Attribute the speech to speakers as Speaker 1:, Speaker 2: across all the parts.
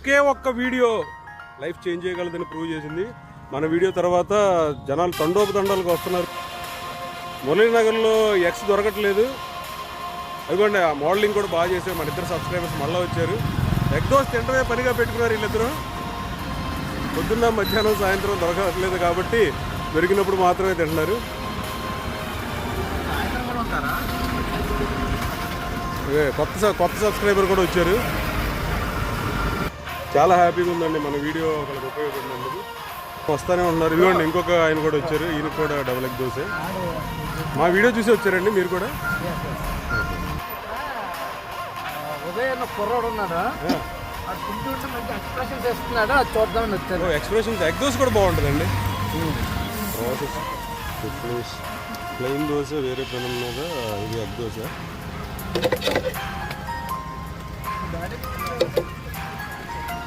Speaker 1: ఒకే ఒక్క video life change చేయగలదని prove చేసింది. మన వీడియో తర్వాత జనాలు తండోపతండాలకు వస్తున్నారు. మురళీనగర్లో ఎక్స్ దొరకట్లేదు. అదిగోండి ఆ మోడలింగ్ కూడా బాగా చేశారు. మన ఇద్దరు సబ్స్క్రైబర్స్ మళ్ళీ వచ్చారు. ఎగ్ దోశ తింటమే పనిగా పెట్టుకున్నారు వీళ్ళిద్దరూ. పొద్దున్న మధ్యాహ్నం సాయంత్రం దొరకట్లేదు కాబట్టి దొరికినప్పుడు మాత్రమే తింటున్నారు. కొత్త సబ్స్క్రైబర్ కూడా వచ్చారు. చాలా హ్యాపీగా ఉందండి మన వీడియో ఒకరికి ఉపయోగపడినందుకు. వస్తూనే ఉన్నారు. ఇదిగోండి ఇంకొక ఆయన కూడా వచ్చారు. ఈయన కూడా డబుల్ ఎగ్ దోశ. మా వీడియో చూసి వచ్చారండి మీరు కూడా?
Speaker 2: ఉదయం కుర్రాడు ఉన్నాడు, ఎక్స్ప్రెషన్స్ వేస్తున్నాడు, అది చూద్దామని వచ్చారు.
Speaker 1: ఎక్స్ప్రెషన్స్ ఎగ్ దోశ కూడా బాగుంటుందండి. ప్లెయిన్ దోశ వేరే పెనం మీద, ఇది ఎగ్ దోశ.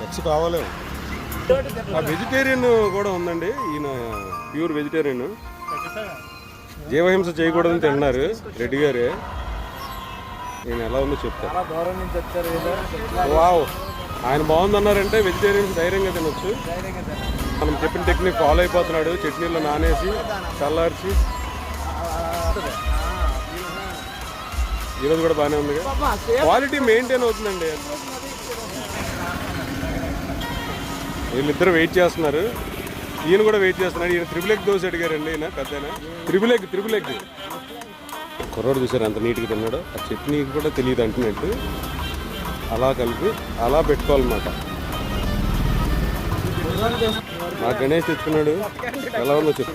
Speaker 1: ఎగ్స్ కావాలి. వెజిటేరియన్ కూడా ఉందండి. ఈయన ప్యూర్ వెజిటేరియన్. జీవహింస చేయకూడదని తిన్నారు రెడ్డి గారే. నేను ఎలా ఉందో చెప్తాను. వావ్, ఆయన బాగుందన్నారంటే వెజిటేరియన్స్ ధైర్యంగా తినొచ్చు. మనం చెప్పిన టెక్నిక్ ఫాలో అయిపోతున్నాడు. చట్నీలో నానేసి చల్లార్చి. ఈరోజు కూడా బాగానే ఉంది. క్వాలిటీ మెయింటైన్ అవుతుందండి. వీళ్ళిద్దరు వెయిట్ చేస్తున్నారు. ఈయన కూడా వెయిట్ చేస్తున్నాడు. ఈయన త్రిబుల్ ఎగ్ దోశ అడిగారండి. ఈయన పెద్దనా త్రిబుల్ ఎగ్ కుర్రోడు చూసారు ఎంత నీట్గా తిన్నాడు. ఆ చట్నీ కూడా తెలియదు అంటున్నట్టు. అలా కలిపి అలా పెట్టుకోవాలన్నమాట. మా గణేష్ తెచ్చుకున్నాడు. ఎలా ఉందో చెప్పు.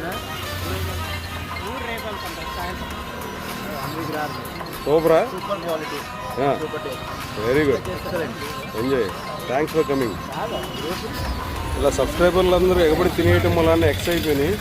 Speaker 1: సూపరా? Very good, enjoy. Thanks for coming. ఇలా సబ్స్క్రైబర్లు అందరూ ఎగబడి తినేయటం వల్ల ఎక్స్ అయిపోయినాయి.